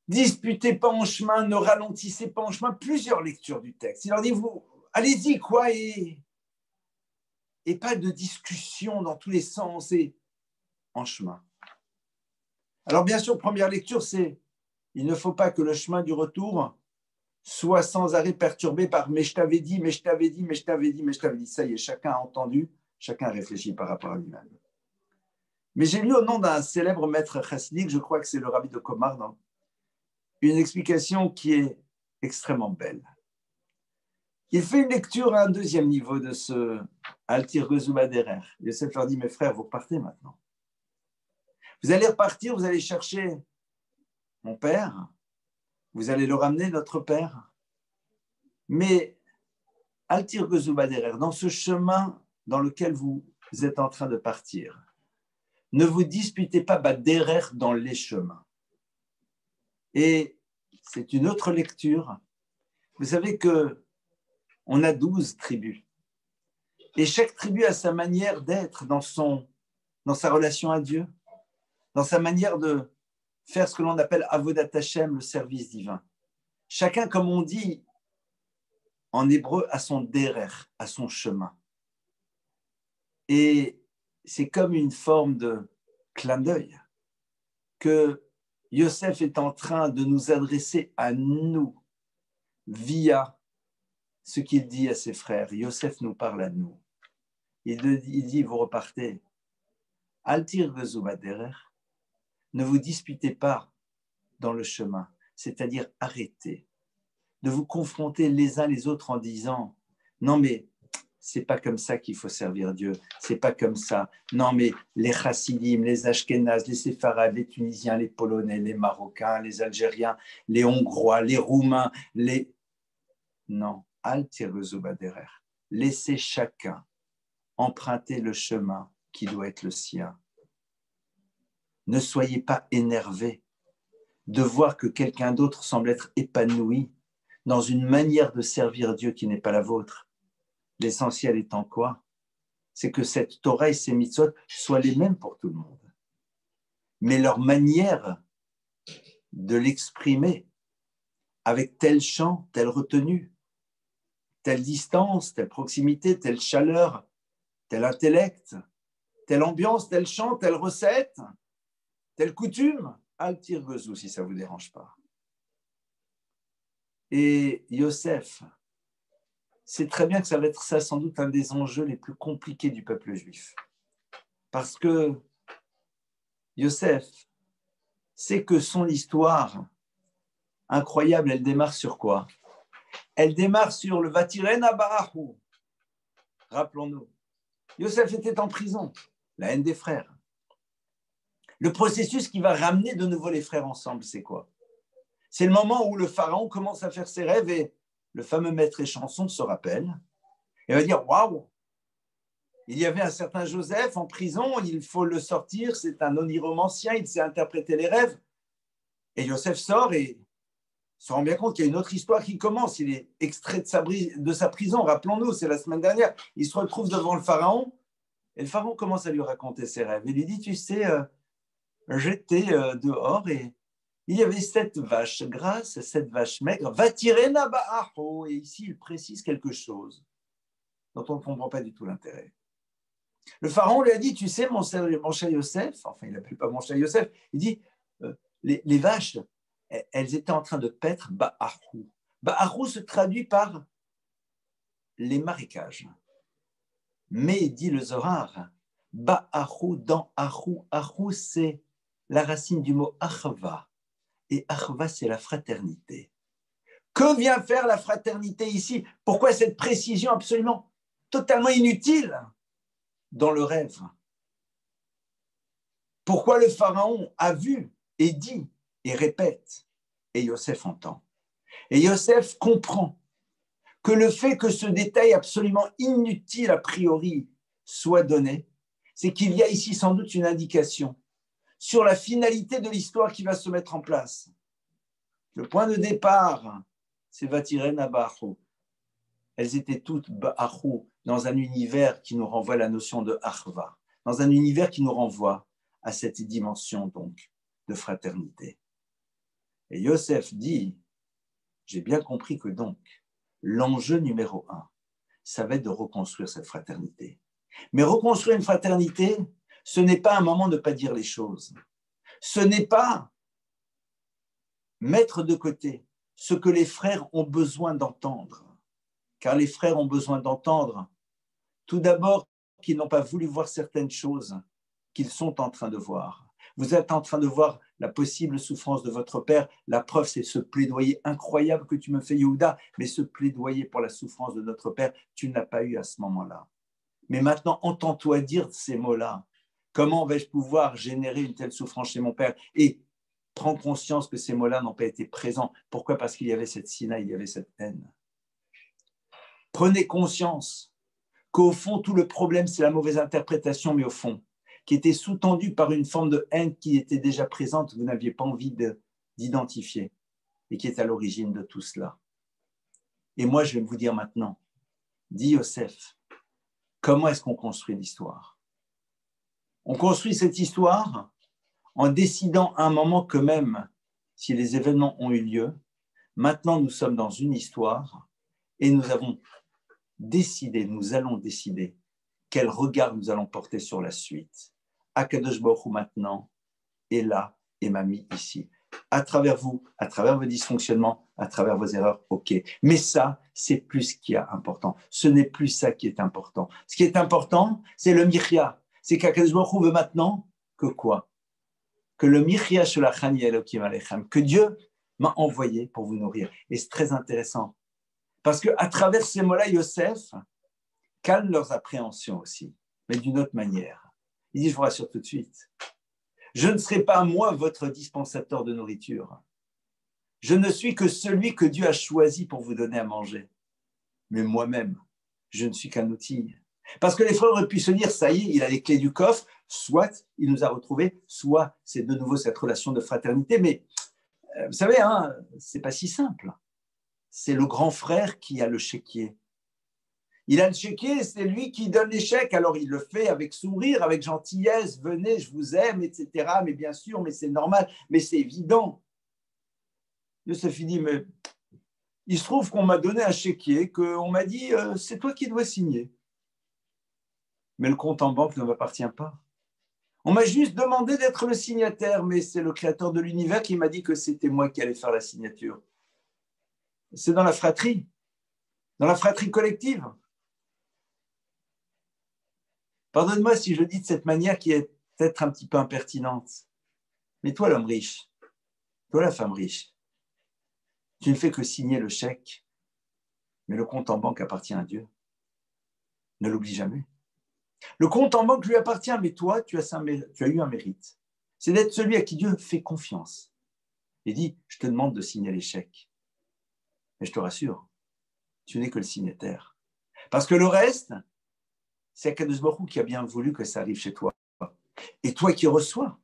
disputez pas en chemin, ne ralentissez pas en chemin. Plusieurs lectures du texte. Il leur dit, vous, allez-y, quoi, et pas de discussion dans tous les sens et en chemin. Alors bien sûr, première lecture, c'est il ne faut pas que le chemin du retour soit sans arrêt perturbé par mais je t'avais dit, mais je t'avais dit, mais je t'avais dit, mais je t'avais dit. Ça y est, chacun a entendu, chacun réfléchit par rapport à lui-même. Mais j'ai lu au nom d'un célèbre maître chassidique, je crois que c'est le rabbi de Komar, une explication qui est extrêmement belle. Il fait une lecture à un deuxième niveau de ce Altir Gezuba Derer. Yosef leur dit, mes frères, vous partez maintenant. Vous allez repartir, vous allez chercher mon père, vous allez le ramener, notre père. Mais Altir Gezuba Derer, dans ce chemin dans lequel vous êtes en train de partir, ne vous disputez pas Derer dans les chemins. Et c'est une autre lecture. Vous savez que on a 12 tribus. Et chaque tribu a sa manière d'être dans sa relation à Dieu, dans sa manière de faire ce que l'on appelle Avodat Hashem, le service divin. Chacun, comme on dit en hébreu, a son derer, a son chemin. Et c'est comme une forme de clin d'œil que Yosef est en train de nous adresser à nous via ce qu'il dit à ses frères. Yosef nous parle à nous. Il dit, vous repartez. Altir Gezuba Derer, ne vous disputez pas dans le chemin, c'est-à-dire arrêtez de vous confronter les uns les autres en disant non mais c'est pas comme ça qu'il faut servir Dieu, c'est pas comme ça. Non mais les Chassidim, les Ashkénazes, les Séfarades, les Tunisiens, les Polonais, les Marocains, les Algériens, les Hongrois, les Roumains, non, Altir Gezuba Derer, laissez chacun emprunter le chemin qui doit être le sien. Ne soyez pas énervés de voir que quelqu'un d'autre semble être épanoui dans une manière de servir Dieu qui n'est pas la vôtre. L'essentiel étant quoi? C'est que cette Torah et ces mitzvot soient les mêmes pour tout le monde. Mais leur manière de l'exprimer avec tel chant, telle retenue, telle distance, telle proximité, telle chaleur, tel intellect, telle ambiance, tel chant, telle recette, telle coutume, Altir Gezu, si ça ne vous dérange pas. Et Yosef, c'est très bien que ça va être ça, sans doute un des enjeux les plus compliqués du peuple juif. Parce que Yosef sait que son histoire incroyable, elle démarre sur quoi? Elle démarre sur le Vatiren Abarahu. Rappelons-nous. Yosef était en prison, la haine des frères. Le processus qui va ramener de nouveau les frères ensemble, c'est quoi? C'est le moment où le pharaon commence à faire ses rêves et le fameux maître échanson se rappelle et va dire « Waouh, il y avait un certain Joseph en prison, il faut le sortir, c'est un oniromancien, il sait interpréter les rêves. » Et Yosef sort et se rend bien compte qu'il y a une autre histoire qui commence. Il est extrait de sa prison, rappelons-nous, c'est la semaine dernière. Il se retrouve devant le pharaon et le pharaon commence à lui raconter ses rêves. Il lui dit « Tu sais, j'étais dehors et il y avait 7 vaches grasses, 7 vaches maigres, va tirer Naba'aho. » Et ici, il précise quelque chose dont on ne comprend pas du tout l'intérêt. Le pharaon lui a dit, tu sais, mon cher Yosef, enfin, il n'appelle pas mon cher Yosef, il dit, les vaches, elles étaient en train de paître Ba'ahu. Ba'ahu se traduit par les marécages. Mais, dit le Zohar, Ba'ahu dans Ahu, Ahu, c'est la racine du mot Achva. Et Achva, c'est la fraternité. Que vient faire la fraternité ici? Pourquoi cette précision absolument totalement inutile dans le rêve? Pourquoi le pharaon a vu et dit et répète et Yosef entend? Et Yosef comprend que le fait que ce détail absolument inutile a priori soit donné, c'est qu'il y a ici sans doute une indication sur la finalité de l'histoire qui va se mettre en place. Le point de départ, c'est Vatiren Abahu. Elles étaient toutes Ba'ahu dans un univers qui nous renvoie à la notion de Achva, dans un univers qui nous renvoie à cette dimension donc de fraternité. Et Yosef dit, j'ai bien compris que donc l'enjeu numéro 1, ça va être de reconstruire cette fraternité. Mais reconstruire une fraternité, ce n'est pas un moment de ne pas dire les choses. Ce n'est pas mettre de côté ce que les frères ont besoin d'entendre, car les frères ont besoin d'entendre, tout d'abord, qu'ils n'ont pas voulu voir certaines choses qu'ils sont en train de voir. Vous êtes en train de voir la possible souffrance de votre père. La preuve, c'est ce plaidoyer incroyable que tu me fais, Yehuda, mais ce plaidoyer pour la souffrance de notre père, tu ne l'as pas eu à ce moment-là. Mais maintenant, entends-toi dire ces mots-là. Comment vais-je pouvoir générer une telle souffrance chez mon père? Et prends conscience que ces mots-là n'ont pas été présents. Pourquoi? Parce qu'il y avait cette sina, il y avait cette haine. Prenez conscience qu'au fond, tout le problème, c'est la mauvaise interprétation, mais au fond, qui était sous-tendue par une forme de haine qui était déjà présente, vous n'aviez pas envie d'identifier, et qui est à l'origine de tout cela. Et moi, je vais vous dire maintenant, dit Yosef, comment est-ce qu'on construit l'histoire? On construit cette histoire en décidant à un moment que même si les événements ont eu lieu, maintenant nous sommes dans une histoire et nous avons décidé, nous allons décider quel regard nous allons porter sur la suite. Akadosh Baruch Hu maintenant est là et m'a mis ici. À travers vous, à travers vos dysfonctionnements, à travers vos erreurs, ok. Mais ça, c'est plus ce qui est important. Ce n'est plus ça qui est important. Ce qui est important, c'est le Michya. C'est qu'Akadosh Baruch Hu veut maintenant que quoi? Que le Michya Sholachani Elokim Alechem, que Dieu m'a envoyé pour vous nourrir. Et c'est très intéressant. Parce qu'à travers ces mots-là, Yosef calme leurs appréhensions aussi, mais d'une autre manière. Il dit, je vous rassure tout de suite, je ne serai pas moi votre dispensateur de nourriture. Je ne suis que celui que Dieu a choisi pour vous donner à manger. Mais moi-même, je ne suis qu'un outil. Parce que les frères auraient pu se dire, ça y est, il a les clés du coffre, soit il nous a retrouvés, soit c'est de nouveau cette relation de fraternité. Mais vous savez, hein, c'est pas si simple. C'est le grand frère qui a le chéquier. Il a le chéquier, c'est lui qui donne les chèques. Alors il le fait avec sourire, avec gentillesse, venez, je vous aime, etc. Mais bien sûr, mais c'est normal, mais c'est évident. Yosef dit, mais il se trouve qu'on m'a donné un chéquier, qu'on m'a dit, c'est toi qui dois signer. Mais le compte en banque ne m'appartient pas. On m'a juste demandé d'être le signataire, mais c'est le créateur de l'univers qui m'a dit que c'était moi qui allais faire la signature. C'est dans la fratrie collective. Pardonne-moi si je le dis de cette manière qui est peut-être un petit peu impertinente. Mais toi, l'homme riche, toi, la femme riche, tu ne fais que signer le chèque, mais le compte en banque appartient à Dieu. Ne l'oublie jamais. Le compte en banque lui appartient, mais toi, tu as eu un mérite. C'est d'être celui à qui Dieu fait confiance. Et dit, je te demande de signer les chèques. Mais je te rassure, tu n'es que le signataire. Parce que le reste, c'est Akadosh Baruch Hu qui a bien voulu que ça arrive chez toi. Et toi qui reçois,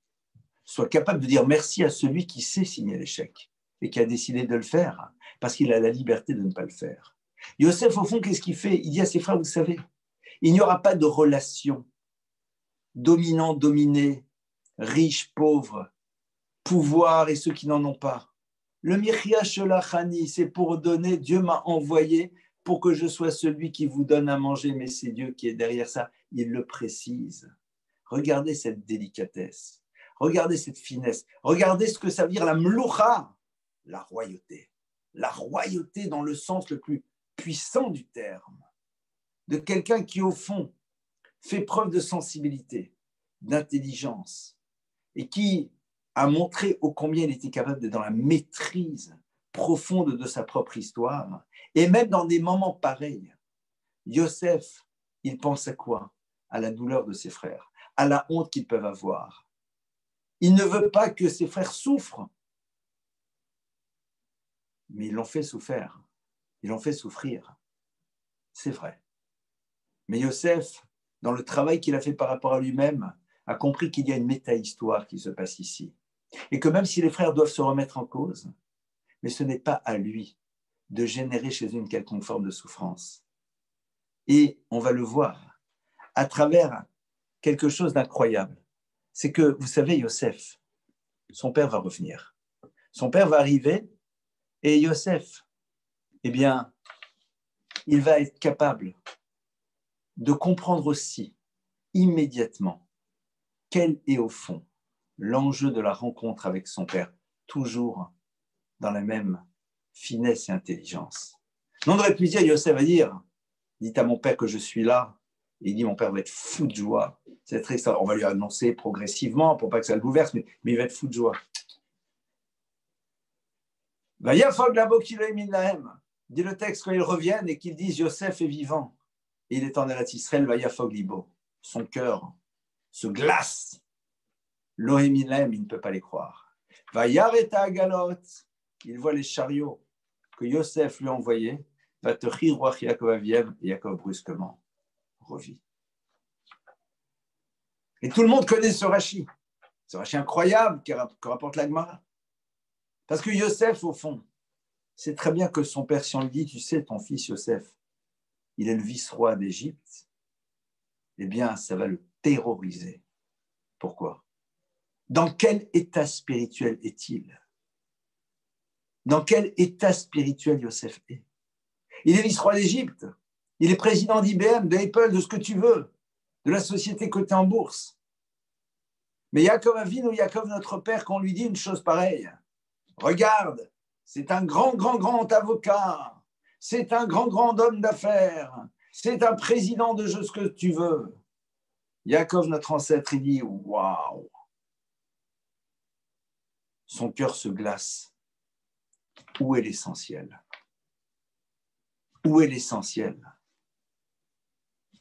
sois capable de dire merci à celui qui sait signer les chèques et qui a décidé de le faire, parce qu'il a la liberté de ne pas le faire. Yosef, au fond, qu'est-ce qu'il fait? Il dit à ses frères, vous savez, il n'y aura pas de relation dominant-dominé, riche, pauvre, pouvoir et ceux qui n'en ont pas. Le Michya Sholachani, c'est pour donner, Dieu m'a envoyé pour que je sois celui qui vous donne à manger, mais c'est Dieu qui est derrière ça, il le précise. Regardez cette délicatesse, regardez cette finesse, regardez ce que ça veut dire la mloucha, la royauté dans le sens le plus puissant du terme, de quelqu'un qui au fond fait preuve de sensibilité, d'intelligence, et qui a montré ô combien il était capable d'être dans la maîtrise profonde de sa propre histoire. Et même dans des moments pareils, Yosef, il pense à quoi? À la douleur de ses frères, à la honte qu'ils peuvent avoir. Il ne veut pas que ses frères souffrent, mais ils l'ont fait souffrir. Ils l'ont fait souffrir. C'est vrai. Mais Yosef, dans le travail qu'il a fait par rapport à lui-même, a compris qu'il y a une méta-histoire qui se passe ici. Et que même si les frères doivent se remettre en cause, mais ce n'est pas à lui de générer chez eux une quelconque forme de souffrance. Et on va le voir à travers quelque chose d'incroyable. C'est que, vous savez, Yosef, son père va revenir. Son père va arriver et Yosef, eh bien, il va être capable de comprendre aussi immédiatement quel est au fond l'enjeu de la rencontre avec son père, toujours dans la même finesse et intelligence. On aurait pu dire, Yosef va dire, dites à mon père que je suis là. Et il dit, mon père va être fou de joie. C'est très ça. On va lui annoncer progressivement pour pas que ça le bouleverse, mais il va être fou de joie. Vayafog la bokilo minahem. Dit le texte quand ils reviennent et qu'ils disent Yosef est vivant. Et il est en Eretz Israël, Vayafog libo. Son cœur se glace. Lohéminahem, il ne peut pas les croire. Vayareta agalot. Il voit les chariots que Yosef lui a envoyés. Va te rire, roi Yaakov Aviev, et Yaakov brusquement revit. Et tout le monde connaît ce Rashi incroyable que rapporte la Gemara. Parce que Yosef, au fond, sait très bien que son père, si on lui dit, tu sais, ton fils Yosef, il est le vice-roi d'Égypte, eh bien, ça va le terroriser. Pourquoi? Dans quel état spirituel est-il? Dans quel état spirituel Yosef est? Il est vice-roi d'Égypte. Il est président d'IBM, d'Apple, de ce que tu veux, de la société cotée en bourse. Mais Yaakov Avinu, Yaakov, notre père, quand on lui dit une chose pareille, regarde, c'est un grand avocat, c'est un grand homme d'affaires, c'est un président de ce que tu veux. Yaakov, notre ancêtre, il dit, waouh, son cœur se glace. Où est l'essentiel? Où est l'essentiel?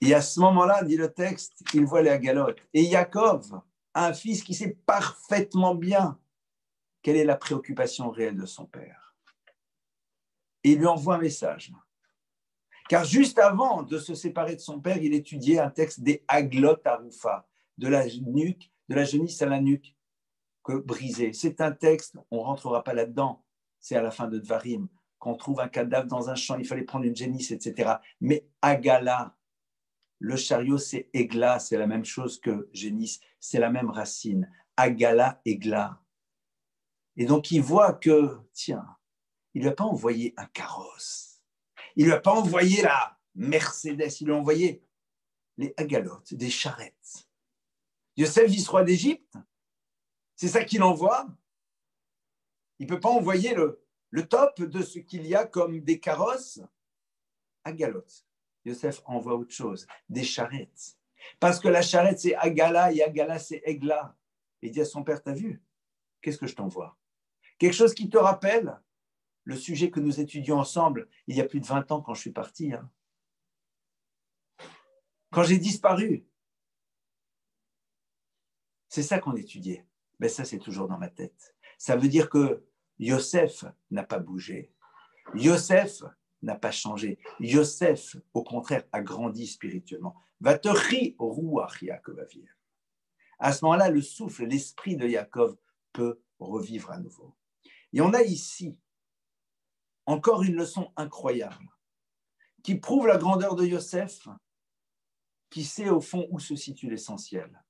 Et à ce moment-là, dit le texte, il voit la galotte. Et Yaakov a un fils qui sait parfaitement bien quelle est la préoccupation réelle de son père. Et il lui envoie un message. Car juste avant de se séparer de son père, il étudiait un texte des Haglot Arufa, de la genisse à la nuque brisée. C'est un texte, on ne rentrera pas là-dedans, c'est à la fin de Dvarim. Quand on trouve un cadavre dans un champ, il fallait prendre une génisse, etc. Mais Agala, le chariot, c'est Egla, c'est la même chose que génisse, c'est la même racine. Agala, Egla. Et donc, il voit que, tiens, il ne lui a pas envoyé un carrosse. Il ne lui a pas envoyé la Mercedes. Il lui a envoyé les agalotes, des charrettes. Yosef, vice-roi d'Égypte, c'est ça qu'il envoie. Il ne peut pas envoyer le top de ce qu'il y a comme des carrosses. Agalotes. Yosef envoie autre chose, des charrettes. Parce que la charrette, c'est Agala et Agala, c'est Egla. Et il dit à son père, t'as vu? Qu'est-ce que je t'envoie? Quelque chose qui te rappelle le sujet que nous étudions ensemble il y a plus de 20 ans quand je suis parti. Hein. Quand j'ai disparu. C'est ça qu'on étudiait. Ben ça, c'est toujours dans ma tête. Ça veut dire que Yosef n'a pas bougé. Yosef n'a pas changé. Yosef, au contraire, a grandi spirituellement. Vateri ruach Yaakov Aviev. À ce moment-là, le souffle, l'esprit de Yaakov peut revivre à nouveau. Et on a ici encore une leçon incroyable qui prouve la grandeur de Yosef, qui sait au fond où se situe l'essentiel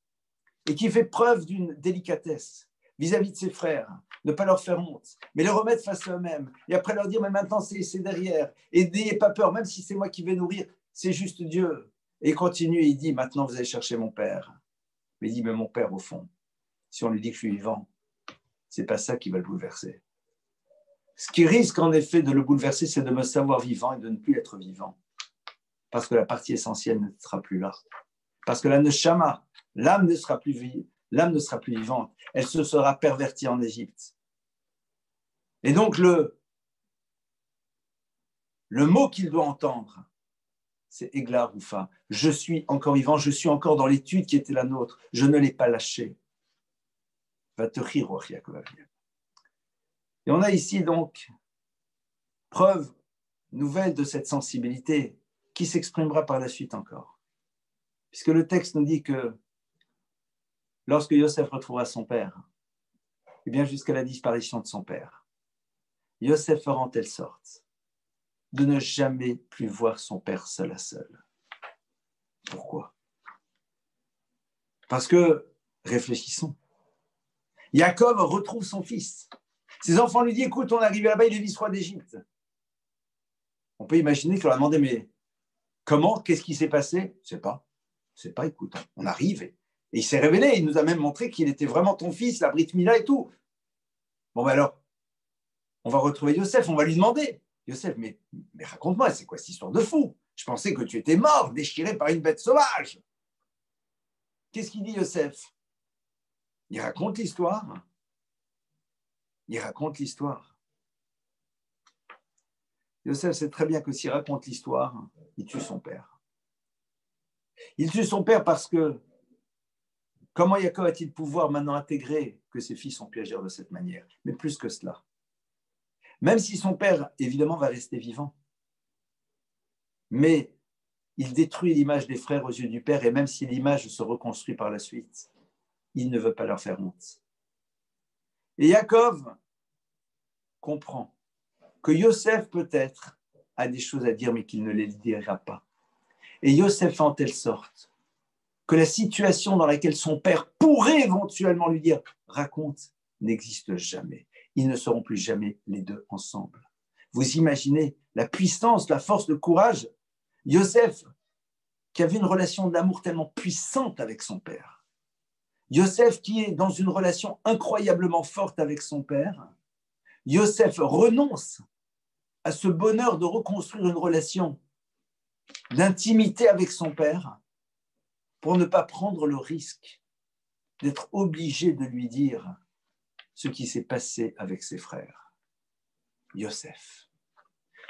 et qui fait preuve d'une délicatesse vis-à-vis de ses frères, ne pas leur faire honte, mais les remettre face à eux-mêmes et après leur dire, mais maintenant c'est derrière et n'ayez pas peur, même si c'est moi qui vais nourrir, c'est juste Dieu. Et il continue et il dit, maintenant vous allez chercher mon père. Mais il dit, mais mon père au fond, si on lui dit que je suis vivant, c'est pas ça qui va le bouleverser. Ce qui risque en effet de le bouleverser, c'est de me savoir vivant et de ne plus être vivant. Parce que la partie essentielle ne sera plus là. Parce que la neshama, l'âme ne sera plus vivante. Elle se sera pervertie en Égypte. Et donc le mot qu'il doit entendre, c'est Egla Rufa. Je suis encore vivant, je suis encore dans l'étude qui était la nôtre. Je ne l'ai pas lâché. Va te rire, Yaakov Aviev. Et on a ici donc preuve nouvelle de cette sensibilité qui s'exprimera par la suite encore. Puisque le texte nous dit que lorsque Yosef retrouvera son père, et bien jusqu'à la disparition de son père, Yosef fera en telle sorte de ne jamais plus voir son père seul à seul. Pourquoi? Parce que, réfléchissons, Yaakov retrouve son fils. Ses enfants lui disent, écoute, on est arrivé là-bas, il est vice-roi d'Égypte. On peut imaginer qu'on a demandé, mais comment, qu'est-ce qui s'est passé? Je ne sais pas, écoute, on arrive Et il s'est révélé, il nous a même montré qu'il était vraiment ton fils, la Brit Mila et tout. Bon, ben alors, on va retrouver Yosef, on va lui demander. Yosef, mais raconte-moi, c'est quoi cette histoire de fou? Je pensais que tu étais mort, déchiré par une bête sauvage. Qu'est-ce qu'il dit, Yosef? Il raconte l'histoire. Il raconte l'histoire. Yosef sait très bien que s'il raconte l'histoire, il tue son père. Il tue son père parce que comment Yaakov a-t-il pouvoir maintenant intégrer que ses fils ont pu agir de cette manière? Mais plus que cela. Même si son père, évidemment, va rester vivant, mais il détruit l'image des frères aux yeux du père, et même si l'image se reconstruit par la suite, il ne veut pas leur faire honte. Et Yaakov comprend que Yosef peut-être a des choses à dire, mais qu'il ne les dira pas. Et Yosef fait en telle sorte que la situation dans laquelle son père pourrait éventuellement lui dire « raconte » n'existe jamais. Ils ne seront plus jamais les deux ensemble. Vous imaginez la puissance, la force, le courage. Yosef, qui avait une relation d'amour tellement puissante avec son père. Yosef, qui est dans une relation incroyablement forte avec son père. Yosef renonce à ce bonheur de reconstruire une relation d'intimité avec son père pour ne pas prendre le risque d'être obligé de lui dire ce qui s'est passé avec ses frères. Yosef.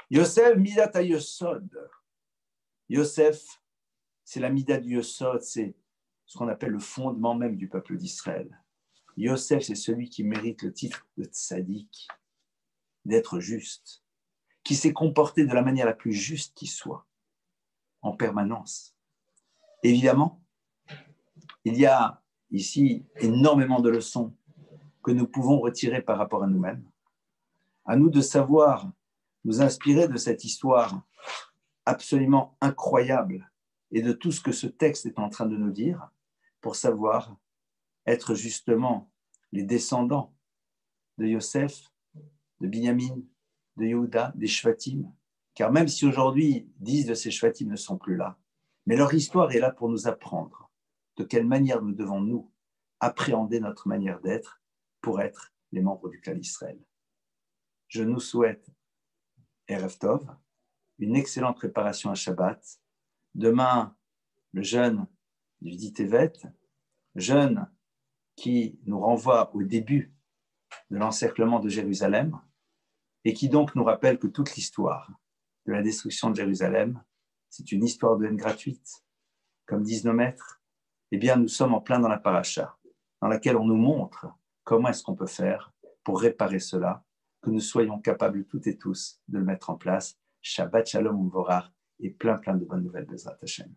Yosef, Midat HaYosod. Yosef, c'est la Midat du Yosod, c'est ce qu'on appelle le fondement même du peuple d'Israël. Yosef, c'est celui qui mérite le titre de tzaddik, d'être juste, qui s'est comporté de la manière la plus juste qui soit, en permanence. Évidemment, il y a ici énormément de leçons que nous pouvons retirer par rapport à nous-mêmes. À nous de savoir nous inspirer de cette histoire absolument incroyable et de tout ce que ce texte est en train de nous dire pour savoir être justement les descendants de Yosef, de Binyamin, de Yehuda, des Shvatim. Car même si aujourd'hui 10 de ces Shvatim ne sont plus là, mais leur histoire est là pour nous apprendre de quelle manière nous devons nous appréhender notre manière d'être pour être les membres du clan d'Israël. Je nous souhaite Erev Tov, une excellente préparation à Shabbat. Demain, le jeûne du dit Tevet, jeûne qui nous renvoie au début de l'encerclement de Jérusalem et qui donc nous rappelle que toute l'histoire de la destruction de Jérusalem, c'est une histoire de haine gratuite. Comme disent nos maîtres, eh bien, nous sommes en plein dans la paracha, dans laquelle on nous montre comment est-ce qu'on peut faire pour réparer cela, que nous soyons capables toutes et tous de le mettre en place. Shabbat Shalom Uvorach et plein de bonnes nouvelles de Bezrat Hashem.